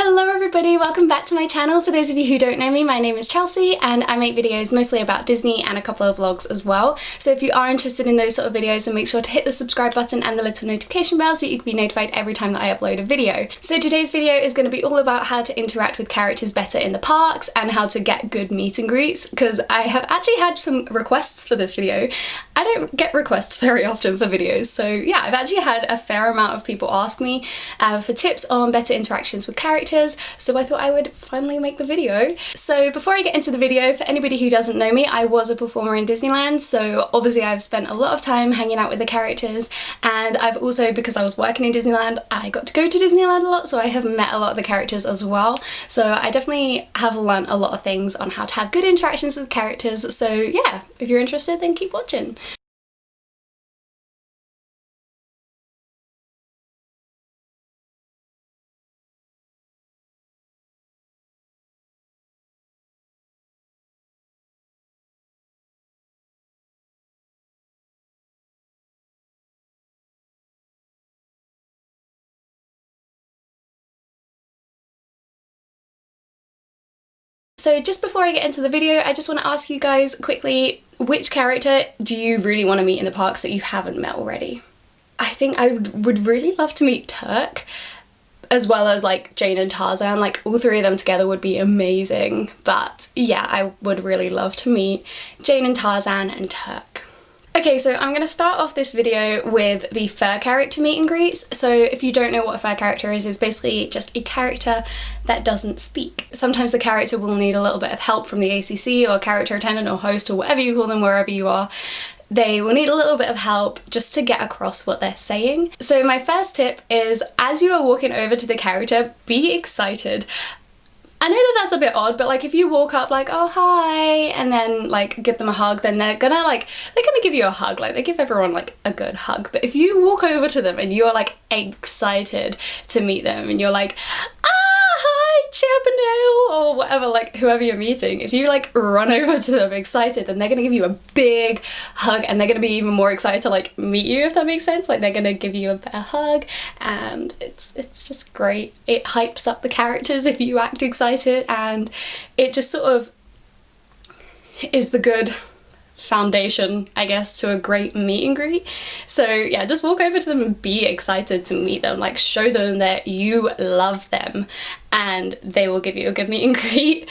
Hello everybody, welcome back to my channel. For those of you who don't know me, my name is Chelsea and I make videos mostly about Disney and a couple of vlogs as well. So if you are interested in those sort of videos, then make sure to hit the subscribe button and the little notification bell so you can be notified every time that I upload a video. So today's video is going to be all about how to interact with characters better in the parks and how to get good meet and greets, because I have actually had some requests for this video. I don't get requests very often for videos, so yeah, I've actually had a fair amount of people ask me for tips on better interactions with characters, so I thought I would finally make the video. So before I get into the video, for anybody who doesn't know me, I was a performer in Disneyland, so obviously I've spent a lot of time hanging out with the characters, and I've also, because I was working in Disneyland, I got to go to Disneyland a lot, so I have met a lot of the characters as well. So I definitely have learned a lot of things on how to have good interactions with characters, so yeah, if you're interested then keep watching. So just before I get into the video, I just want to ask you guys quickly, which character do you really want to meet in the parks that you haven't met already? I think I would really love to meet Turk, as well as like Jane and Tarzan. Like all three of them together would be amazing. But yeah, I would really love to meet Jane and Tarzan and Turk. Okay, so I'm going to start off this video with the fur character meet and greets. So if you don't know what a fur character is, it's basically just a character that doesn't speak. Sometimes the character will need a little bit of help from the ACC or character attendant or host or whatever you call them wherever you are. They will need a little bit of help just to get across what they're saying. So my first tip is, as you are walking over to the character, be excited. I know that that's a bit odd, but like if you walk up like, oh hi, and then like give them a hug, then they're gonna give you a hug, like they give everyone like a good hug. But if you walk over to them and you're like excited to meet them and you're like, hi Chippendale, or whatever, like whoever you're meeting, if you like run over to them excited, then they're gonna give you a big hug and they're gonna be even more excited to like meet you, if that makes sense. Like they're gonna give you a better hug, and it's just great. It hypes up the characters if you act excited, and it just sort of is the good foundation, I guess, to a great meet and greet. So yeah, just walk over to them and be excited to meet them. Like show them that you love them and they will give you a good meet and greet.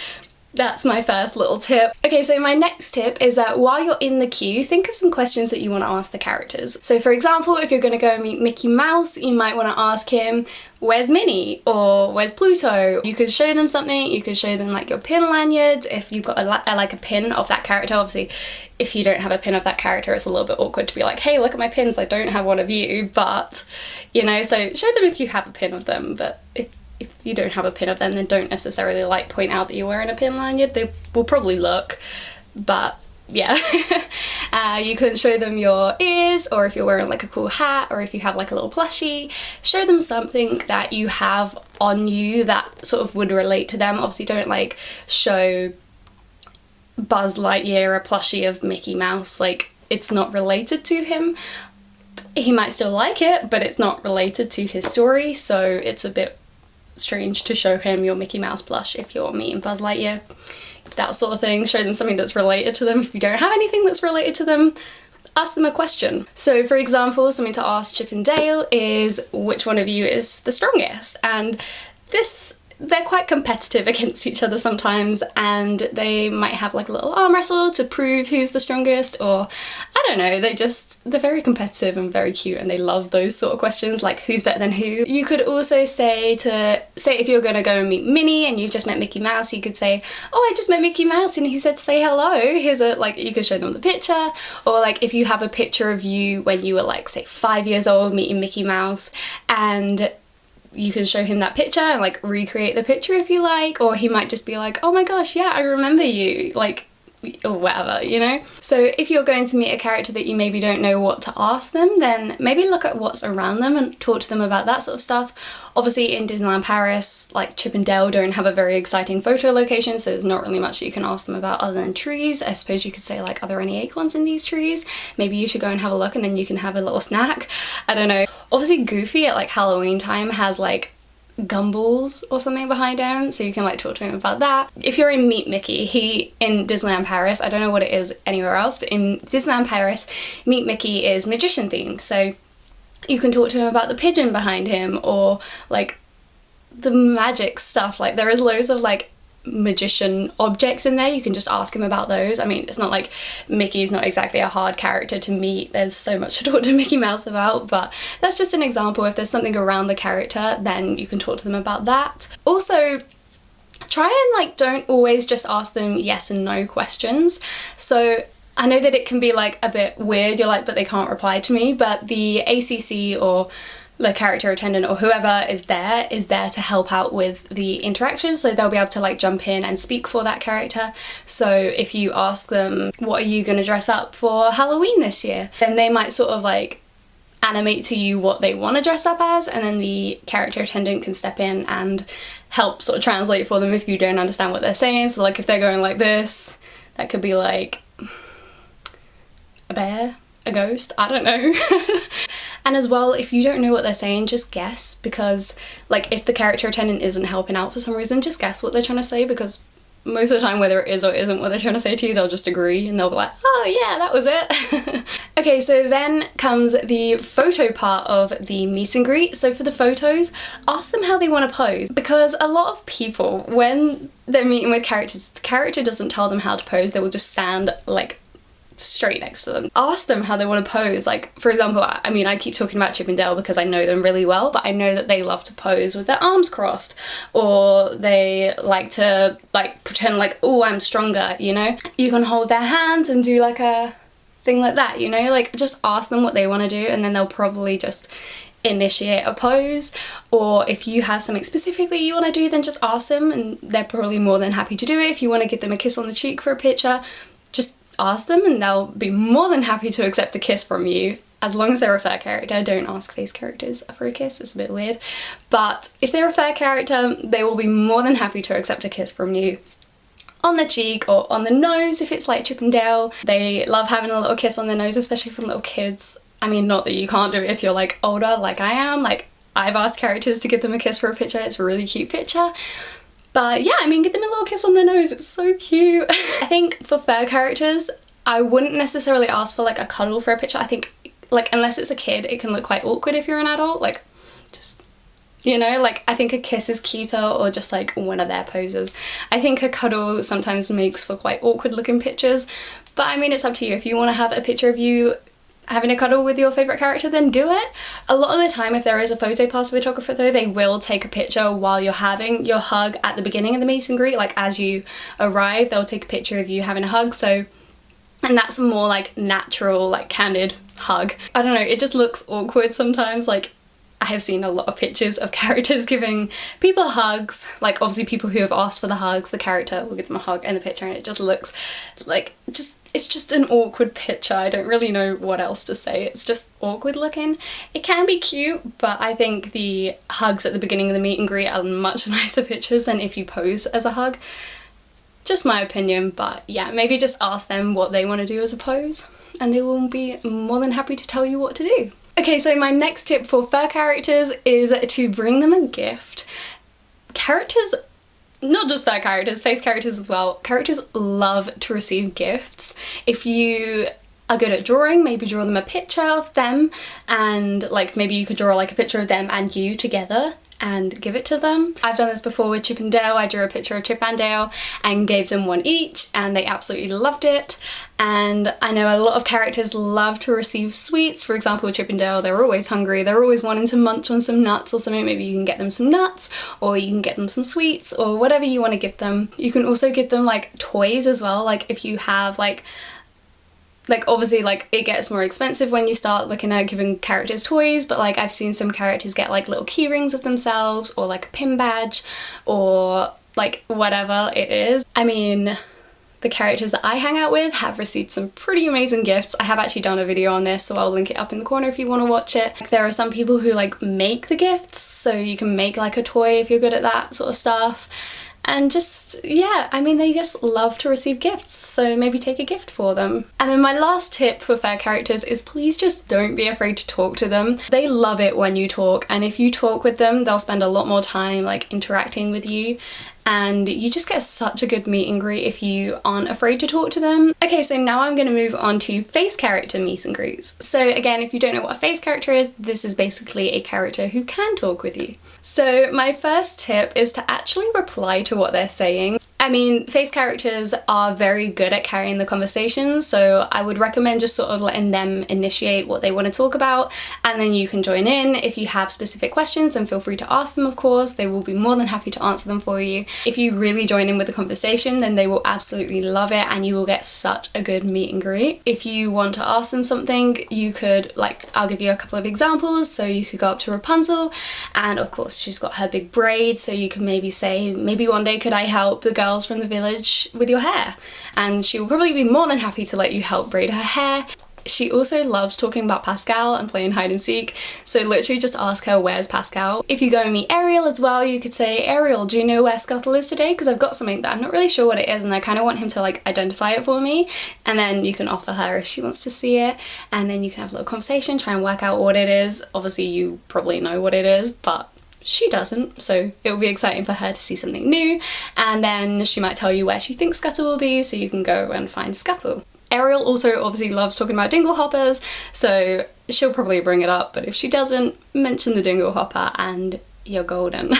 That's my first little tip. Okay, so my next tip is that while you're in the queue, think of some questions that you want to ask the characters. So for example, if you're going to go and meet Mickey Mouse, you might want to ask him, where's Minnie? Or where's Pluto? You could show them something. You could show them like your pin lanyards if you've got a pin of that character. Obviously, if you don't have a pin of that character, it's a little bit awkward to be like, hey, look at my pins, I don't have one of you. But, you know, so show them if you have a pin of them. But if you don't have a pin of them, then don't necessarily like point out that you're wearing a pin lanyard. They will probably look, but yeah. You can show them your ears, or if you're wearing like a cool hat, or if you have like a little plushie, show them something that you have on you that sort of would relate to them. Obviously don't like show Buzz Lightyear a plushie of Mickey Mouse, like it's not related to him. He might still like it, but it's not related to his story, so it's a bit strange to show him your Mickey Mouse plush if you're meeting Buzz Lightyear. That sort of thing. Show them something that's related to them. If you don't have anything that's related to them, ask them a question. So for example, something to ask Chip and Dale is, which one of you is the strongest? And they're quite competitive against each other sometimes, and they might have like a little arm wrestle to prove who's the strongest, or I don't know, they're very competitive and very cute, and they love those sort of questions like who's better than who. You could also say if you're gonna go and meet Minnie and you've just met Mickey Mouse, you could say, oh, I just met Mickey Mouse and he said say hello. Here's you could show them the picture, or like if you have a picture of you when you were like say 5 years old meeting Mickey Mouse, and you can show him that picture and like recreate the picture if you like, or he might just be like, oh my gosh, yeah, I remember you, like, or whatever, you know? So if you're going to meet a character that you maybe don't know what to ask them, then maybe look at what's around them and talk to them about that sort of stuff. Obviously in Disneyland Paris, like Chip and Dale don't have a very exciting photo location, so there's not really much that you can ask them about other than trees. I suppose you could say like, are there any acorns in these trees? Maybe you should go and have a look and then you can have a little snack. I don't know. Obviously Goofy at like Halloween time has like gumballs or something behind him, so you can like talk to him about that. If you're in Meet Mickey, he in Disneyland Paris, I don't know what it is anywhere else, but in Disneyland Paris, Meet Mickey is magician themed, so you can talk to him about the pigeon behind him or like the magic stuff. Like there is loads of like magician objects in there, you can just ask him about those. I mean, it's not like Mickey's not exactly a hard character to meet, there's so much to talk to Mickey Mouse about, but that's just an example. If there's something around the character, then you can talk to them about that. Also, try and like don't always just ask them yes and no questions. So I know that it can be like a bit weird, you're like, but they can't reply to me, but the ACC or the character attendant or whoever is there to help out with the interaction, so they'll be able to like jump in and speak for that character. So if you ask them, what are you going to dress up for Halloween this year, then they might sort of like animate to you what they want to dress up as, and then the character attendant can step in and help sort of translate for them if you don't understand what they're saying. So like if they're going like this, that could be like a bear, a ghost, I don't know. And as well, if you don't know what they're saying, just guess, because like if the character attendant isn't helping out for some reason, just guess what they're trying to say, because most of the time, whether it is or isn't what they're trying to say to you, they'll just agree and they'll be like, oh yeah, that was it. Okay, so then comes the photo part of the meet and greet. So for the photos, ask them how they want to pose, because a lot of people, when they're meeting with characters, the character doesn't tell them how to pose, they will just stand like straight next to them. Ask them how they want to pose. Like for example, I mean, I keep talking about Chip and Dale because I know them really well, but I know that they love to pose with their arms crossed, or they like to like pretend like, oh, I'm stronger, you know? You can hold their hands and do like a thing like that, you know? Like just ask them what they want to do, and then they'll probably just initiate a pose. Or if you have something specifically you want to do, then just ask them and they're probably more than happy to do it. If you want to give them a kiss on the cheek for a picture, just ask them and they'll be more than happy to accept a kiss from you, as long as they're a fair character. Don't ask face characters for a kiss, it's a bit weird. But if they're a fair character, they will be more than happy to accept a kiss from you. On the cheek or on the nose if it's like Chip and Dale. They love having a little kiss on their nose, especially from little kids. I mean, not that you can't do it if you're like older like I am. Like I've asked characters to give them a kiss for a picture, it's a really cute picture. But yeah, I mean, give them a little kiss on their nose, it's so cute. I think for fair characters, I wouldn't necessarily ask for like a cuddle for a picture. I think like unless it's a kid, it can look quite awkward if you're an adult. Like just, you know, like I think a kiss is cuter, or just like one of their poses. I think a cuddle sometimes makes for quite awkward looking pictures. But I mean, it's up to you. If you want to have a picture of you having a cuddle with your favourite character, then do it. A lot of the time, if there is a photo pass photographer though, they will take a picture while you're having your hug at the beginning of the meet and greet. Like as you arrive, they'll take a picture of you having a hug. So, and that's a more like natural, like candid hug. I don't know, it just looks awkward sometimes. Like I have seen a lot of pictures of characters giving people hugs, like obviously people who have asked for the hugs, the character will give them a hug in the picture, and it just looks like it's just an awkward picture. I don't really know what else to say. It's just awkward looking. It can be cute, but I think the hugs at the beginning of the meet and greet are much nicer pictures than if you pose as a hug. Just my opinion, but yeah, maybe just ask them what they want to do as a pose and they will be more than happy to tell you what to do. Okay, so my next tip for fair characters is to bring them a gift. Characters, not just fair characters, face characters as well, characters love to receive gifts. If you are good at drawing, maybe draw them a picture of them, and like maybe you could draw like a picture of them and you together and give it to them. I've done this before with Chip and Dale. I drew a picture of Chip and Dale and gave them one each, and they absolutely loved it. And I know a lot of characters love to receive sweets. For example, Chip and Dale, they're always hungry, they're always wanting to munch on some nuts or something. Maybe you can get them some nuts, or you can get them some sweets, or whatever you want to give them. You can also give them like toys as well. Like if you have like obviously like it gets more expensive when you start looking at giving characters toys, but like I've seen some characters get like little key rings of themselves, or like a pin badge, or like whatever it is. I mean, the characters that I hang out with have received some pretty amazing gifts. I have actually done a video on this, so I'll link it up in the corner if you want to watch it. There are some people who like make the gifts, so you can make like a toy if you're good at that sort of stuff. and just, yeah, I mean, they just love to receive gifts, so maybe take a gift for them. And then my last tip for fair characters is please just don't be afraid to talk to them. They love it when you talk, and if you talk with them, they'll spend a lot more time like interacting with you, and you just get such a good meet and greet if you aren't afraid to talk to them. Okay, so now I'm going to move on to face character meet and greets. So again, if you don't know what a face character is, this is basically a character who can talk with you. So my first tip is to actually reply to what they're saying. I mean, face characters are very good at carrying the conversation, so I would recommend just sort of letting them initiate what they want to talk about, and then you can join in. If you have specific questions, then feel free to ask them, of course. They will be more than happy to answer them for you. If you really join in with the conversation, then they will absolutely love it and you will get such a good meet and greet. If you want to ask them something, you could, like, I'll give you a couple of examples. So you could go up to Rapunzel, and of course she's got her big braid, so you can maybe say, maybe one day could I help the girls from the village with your hair? And she will probably be more than happy to let you help braid her hair. She also loves talking about Pascal and playing hide and seek, so literally just ask her, where's Pascal? If you go and meet Ariel as well, you could say, Ariel, do you know where Scuttle is today? Because I've got something that I'm not really sure what it is and I kind of want him to like identify it for me. And then you can offer her if she wants to see it, and then you can have a little conversation, try and work out what it is. Obviously you probably know what it is, but she doesn't, so it will be exciting for her to see something new, and then she might tell you where she thinks Scuttle will be, so you can go and find Scuttle. Ariel also obviously loves talking about Dinglehoppers, so she'll probably bring it up, but if she doesn't, mention the Dinglehopper and you're golden.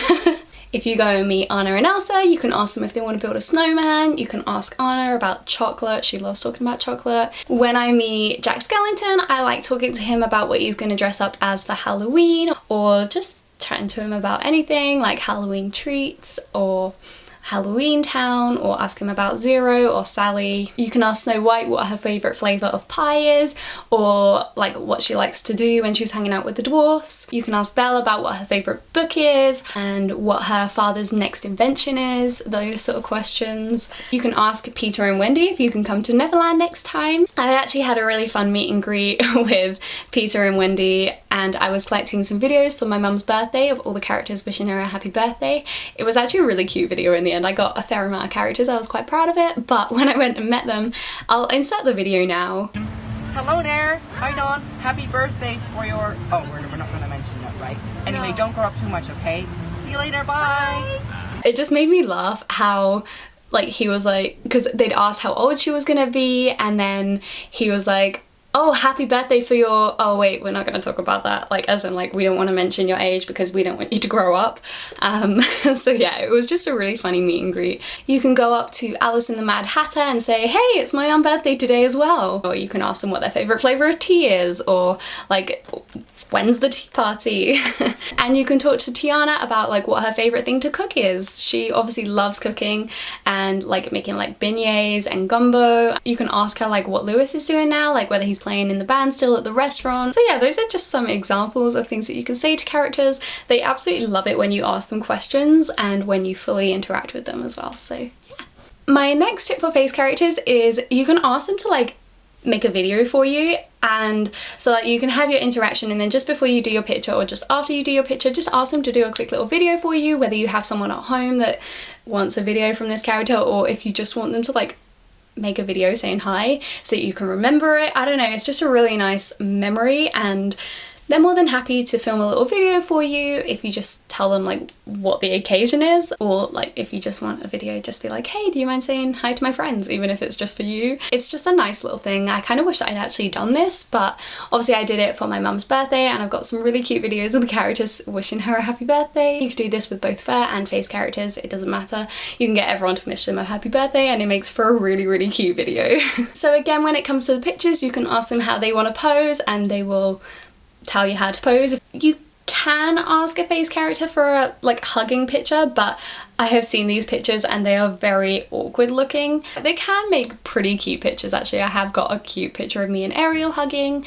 If you go and meet Anna and Elsa, you can ask them if they want to build a snowman. You can ask Anna about chocolate. She loves talking about chocolate. When I meet Jack Skellington, I like talking to him about what he's going to dress up as for Halloween, or just chatting to him about anything like Halloween treats or Halloween Town, or ask him about Zero or Sally. You can ask Snow White what her favourite flavour of pie is, or like what she likes to do when she's hanging out with the dwarfs. You can ask Belle about what her favourite book is and what her father's next invention is, those sort of questions. You can ask Peter and Wendy if you can come to Neverland next time. I actually had a really fun meet and greet with Peter and Wendy, and I was collecting some videos for my mum's birthday of all the characters wishing her a happy birthday. It was actually a really cute video in the end. I got a fair amount of characters, I was quite proud of it, but when I went and met them, I'll insert the video now. Hello there, hi Dawn, happy birthday for your, oh we're not going to mention that, right? Anyway, Don't grow up too much, okay? See you later, bye! It just made me laugh how like he was like, because they'd asked how old she was gonna be, and then he was like, oh, happy birthday for your, oh wait, we're not going to talk about that, like as in like we don't want to mention your age because we don't want you to grow up. So yeah, it was just a really funny meet and greet. You can go up to Alice and the Mad Hatter and say, hey, it's my own birthday today as well. Or you can ask them what their favourite flavour of tea is, or like, when's the tea party? And you can talk to Tiana about like what her favourite thing to cook is. She obviously loves cooking and like making like beignets and gumbo. You can ask her like what Lewis is doing now, like whether he's playing in the band still at the restaurant. So yeah, those are just some examples of things that you can say to characters. They absolutely love it when you ask them questions and when you fully interact with them as well, so yeah. My next tip for face characters is you can ask them to like make a video for you, and so that you can have your interaction, and then just before you do your picture or just after you do your picture, just ask them to do a quick little video for you, whether you have someone at home that wants a video from this character, or if you just want them to like make a video saying hi so that you can remember it. I don't know, it's just a really nice memory, and they're more than happy to film a little video for you if you just tell them like what the occasion is, or like if you just want a video, just be like, hey, do you mind saying hi to my friends, even if it's just for you. It's just a nice little thing. I kind of wish I'd actually done this, but obviously I did it for my mum's birthday, and I've got some really cute videos of the characters wishing her a happy birthday. You could do this with both fair and face characters, it doesn't matter. You can get everyone to wish them a happy birthday and it makes for a really, really cute video. So again, when it comes to the pictures, you can ask them how they want to pose and they will tell you how to pose. You can ask a face character for a like hugging picture, but I have seen these pictures and they are very awkward looking. They can make pretty cute pictures actually. I have got a cute picture of me and Ariel hugging,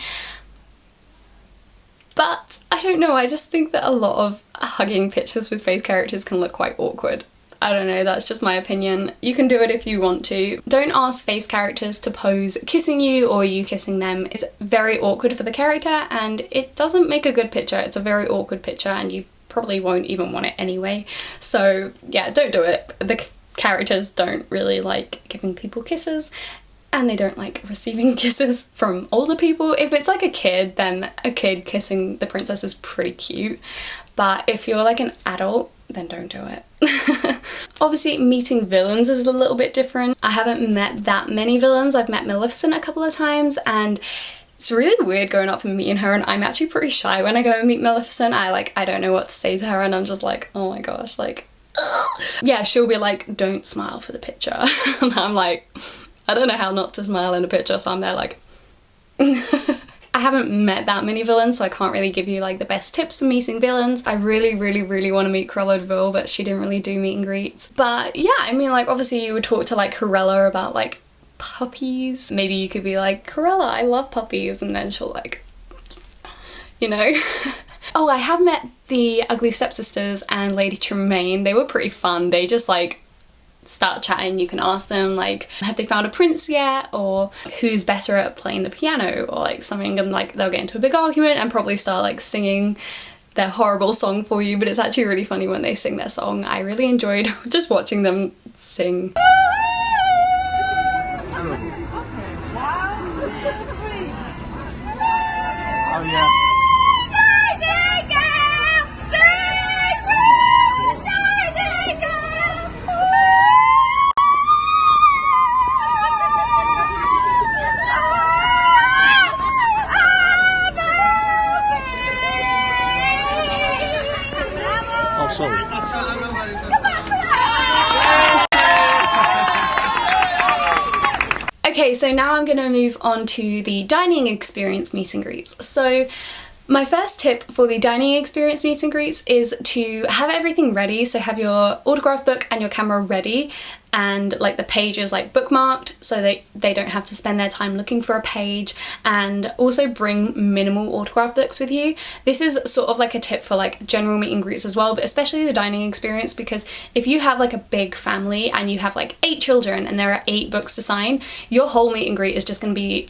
but I don't know, I just think that a lot of hugging pictures with face characters can look quite awkward. I don't know, that's just my opinion. You can do it if you want to. Don't ask face characters to pose kissing you or you kissing them. It's very awkward for the character and it doesn't make a good picture. It's a very awkward picture and you probably won't even want it anyway. So yeah, don't do it. The characters don't really like giving people kisses, and they don't like receiving kisses from older people. If it's like a kid, then a kid kissing the princess is pretty cute, but if you're like an adult, then don't do it. Obviously, meeting villains is a little bit different. I haven't met that many villains. I've met Maleficent a couple of times, and it's really weird going up and meeting her, and I'm actually pretty shy when I go and meet Maleficent. I don't know what to say to her, and I'm just like, oh my gosh, like, ugh. Yeah, she'll be like, don't smile for the picture. And I'm like, I don't know how not to smile in a picture, so I'm there like I haven't met that many villains, so I can't really give you like the best tips for meeting villains. I really want to meet Cruella de Vil, but she didn't really do meet and greets. But yeah, I mean, like, obviously you would talk to like Cruella about like puppies. Maybe you could be like, Cruella, I love puppies, and then she'll like, you know. Oh, I have met the Ugly Stepsisters and Lady Tremaine. They were pretty fun. They just like start chatting. You can ask them like, have they found a prince yet, or who's better at playing the piano, or like something, and like they'll get into a big argument and probably start like singing their horrible song for you, but it's actually really funny when they sing their song. I really enjoyed just watching them sing. Oh yeah. Okay, so now I'm gonna move on to the dining experience meet and greets. So my first tip for the dining experience meet and greets is to have everything ready. So have your autograph book and your camera ready, and like the pages like bookmarked so they don't have to spend their time looking for a page, and also bring minimal autograph books with you. This is sort of like a tip for like general meet and greets as well, but especially the dining experience, because if you have like a big family and you have like 8 children and there are 8 books to sign, your whole meet and greet is just going to be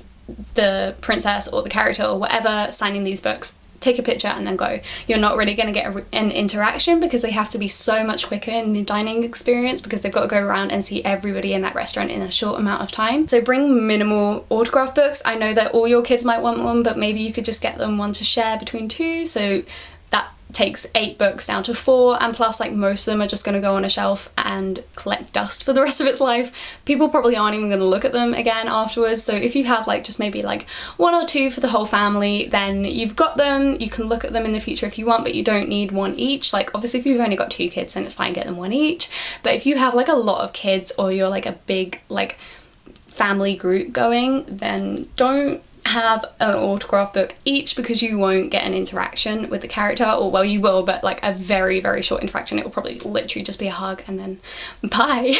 the princess or the character or whatever signing these books. Take a picture and then go. You're not really going to get an interaction, because they have to be so much quicker in the dining experience, because they've got to go around and see everybody in that restaurant in a short amount of time. So bring minimal autograph books. I know that all your kids might want one, but maybe you could just get them one to share between 2, so that takes 8 books down to 4, and plus like most of them are just going to go on a shelf and collect dust for the rest of its life. People probably aren't even going to look at them again afterwards. So if you have like just maybe like 1 or 2 for the whole family, then you've got them. You can look at them in the future if you want, but you don't need 1 each. Like obviously if you've only got 2 kids, then it's fine, get them 1 each. But if you have like a lot of kids, or you're like a big like family group going, then don't have an autograph book each, because you won't get an interaction with the character, or well, you will, but like a very short interaction. It will probably literally just be a hug and then bye,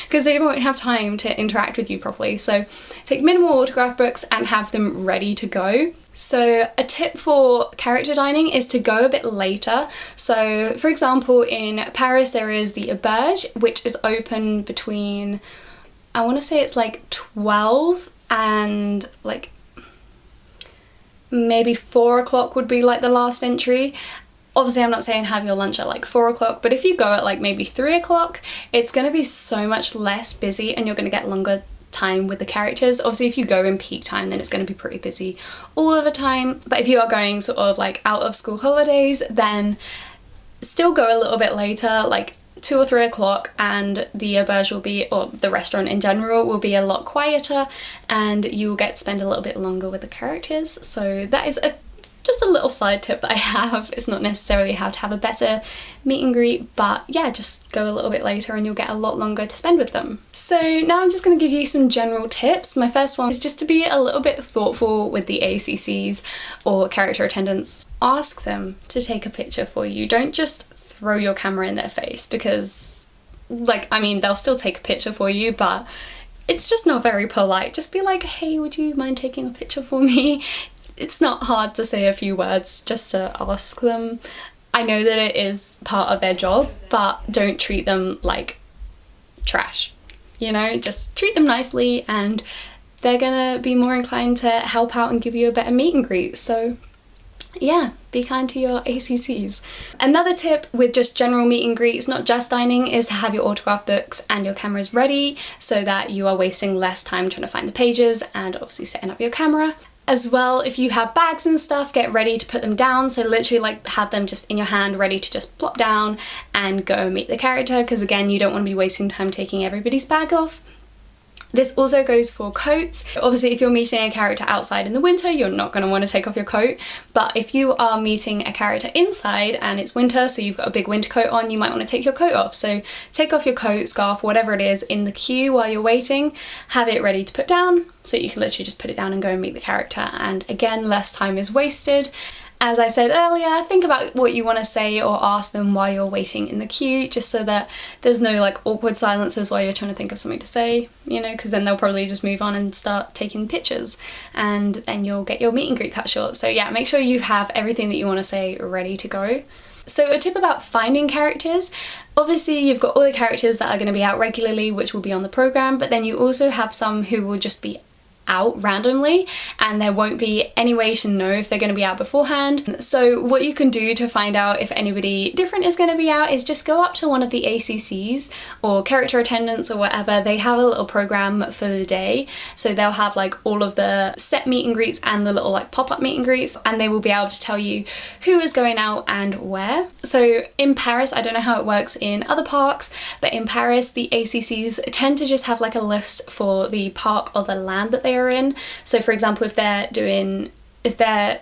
because they won't have time to interact with you properly. So take minimal autograph books and have them ready to go. So a tip for character dining is to go a bit later. So for example, in Paris there is the Auberge, which is open between, I want to say it's like 12 and like maybe 4 o'clock would be like the last entry. Obviously I'm not saying have your lunch at like 4 o'clock, but if you go at like maybe 3 o'clock, it's going to be so much less busy and you're going to get longer time with the characters. Obviously if you go in peak time, then it's going to be pretty busy all of the time, but if you are going sort of like out of school holidays, then still go a little bit later, like 2 or 3 o'clock, and the auberge will be, or the restaurant in general, will be a lot quieter, and you will get to spend a little bit longer with the characters. So that is just a little side tip that I have. It's not necessarily how to have a better meet and greet, but yeah, just go a little bit later and you'll get a lot longer to spend with them. So now I'm just going to give you some general tips. My first one is just to be a little bit thoughtful with the ACCs or character attendants. Ask them to take a picture for you. Don't just throw your camera in their face, because like, I mean, they'll still take a picture for you, but it's just not very polite. Just be like, hey, would you mind taking a picture for me? It's not hard to say a few words just to ask them. I know that it is part of their job, but don't treat them like trash, you know? Just treat them nicely and they're gonna be more inclined to help out and give you a better meet and greet. So yeah, be kind to your ACCs. Another tip with just general meet and greets, not just dining, is to have your autograph books and your cameras ready so that you are wasting less time trying to find the pages and obviously setting up your camera. As well, if you have bags and stuff, get ready to put them down. So literally like have them just in your hand, ready to just plop down and go meet the character, because again, you don't want to be wasting time taking everybody's bag off. This also goes for coats. Obviously, if you're meeting a character outside in the winter, you're not going to want to take off your coat. But if you are meeting a character inside and it's winter, so you've got a big winter coat on, you might want to take your coat off. So take off your coat, scarf, whatever it is in the queue while you're waiting. Have it ready to put down so you can literally just put it down and go and meet the character. And again, less time is wasted. As I said earlier, think about what you want to say or ask them while you're waiting in the queue, just so that there's no like awkward silences while you're trying to think of something to say, you know, because then they'll probably just move on and start taking pictures and then you'll get your meet and greet cut short. So yeah, make sure you have everything that you want to say ready to go. So a tip about finding characters, obviously you've got all the characters that are going to be out regularly, which will be on the program, but then you also have some who will just be out randomly and there won't be any way to know if they're going to be out beforehand. So what you can do to find out if anybody different is going to be out is just go up to one of the ACCs or character attendants or whatever. They have a little program for the day, so they'll have like all of the set meet and greets and the little like pop-up meet and greets, and they will be able to tell you who is going out and where. So in Paris, I don't know how it works in other parks, but in Paris the ACCs tend to just have like a list for the park or the land that they are in. So for example, if they're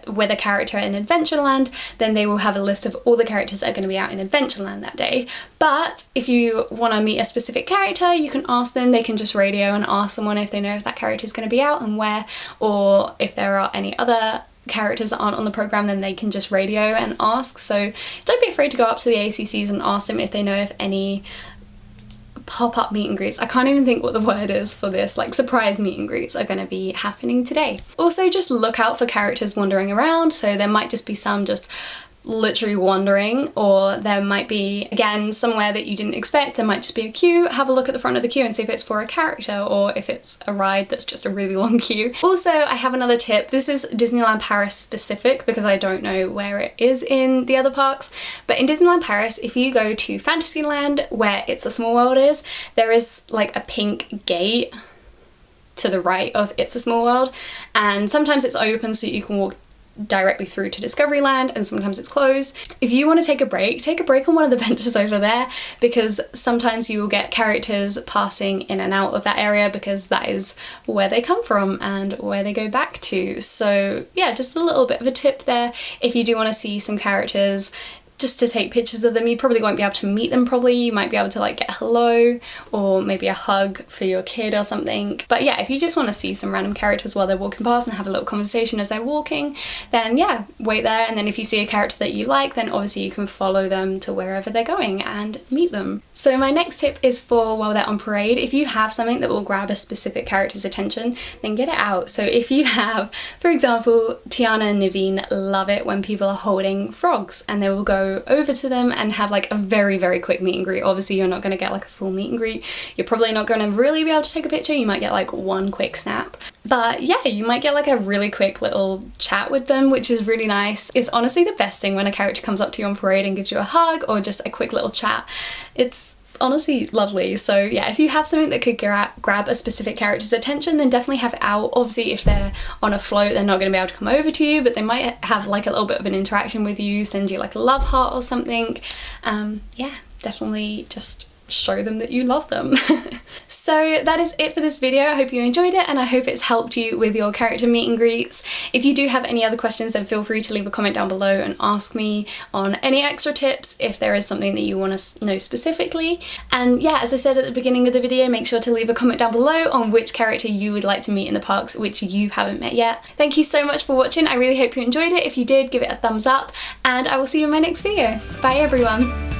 with a character in Adventureland, then they will have a list of all the characters that are going to be out in Adventureland that day. But if you want to meet a specific character, you can ask them. They can just radio and ask someone if they know if that character is going to be out and where, or if there are any other characters that aren't on the program, then they can just radio and ask. So don't be afraid to go up to the ACCs and ask them if they know if any pop-up meet and greets, I can't even think what the word is for this, like surprise meet and greets are going to be happening today. Also, just look out for characters wandering around, so there might just be some just literally wandering, or there might be, again, somewhere that you didn't expect. There might just be a queue. Have a look at the front of the queue and see if it's for a character or if it's a ride that's just a really long queue. Also, I have another tip. This is Disneyland Paris specific because I don't know where it is in the other parks, but in Disneyland Paris, if you go to Fantasyland where It's a Small World is, there is like a pink gate to the right of It's a Small World, and sometimes it's open so you can walk directly through to Discoveryland, and sometimes it's closed. If you want to take a break on one of the benches over there, because sometimes you will get characters passing in and out of that area because that is where they come from and where they go back to. So yeah, just a little bit of a tip there. If you do want to see some characters, just to take pictures of them, you probably won't be able to meet them probably. You might be able to like get a hello or maybe a hug for your kid or something. But yeah, if you just want to see some random characters while they're walking past and have a little conversation as they're walking, then yeah, wait there. And then if you see a character that you like, then obviously you can follow them to wherever they're going and meet them. So my next tip is for while they're on parade. If you have something that will grab a specific character's attention, then get it out. So if you have, for example, Tiana and Naveen love it when people are holding frogs, and they will go over to them and have like a very, very quick meet and greet. Obviously you're not going to get like a full meet and greet. You're probably not going to really be able to take a picture. You might get like one quick snap. But yeah, you might get like a really quick little chat with them, which is really nice. It's honestly the best thing when a character comes up to you on parade and gives you a hug or just a quick little chat. It's honestly lovely. So yeah, if you have something that could grab a specific character's attention, then definitely have it out. Obviously if they're on a float, they're not going to be able to come over to you, but they might have like a little bit of an interaction with you, send you like a love heart or something. Yeah, definitely just show them that you love them. So that is it for this video. I hope you enjoyed it and I hope it's helped you with your character meet and greets. If you do have any other questions, then feel free to leave a comment down below and ask me on any extra tips if there is something that you want to know specifically. And yeah, as I said at the beginning of the video, make sure to leave a comment down below on which character you would like to meet in the parks which you haven't met yet. Thank you so much for watching. I really hope you enjoyed it. If you did, give it a thumbs up and I will see you in my next video. Bye everyone.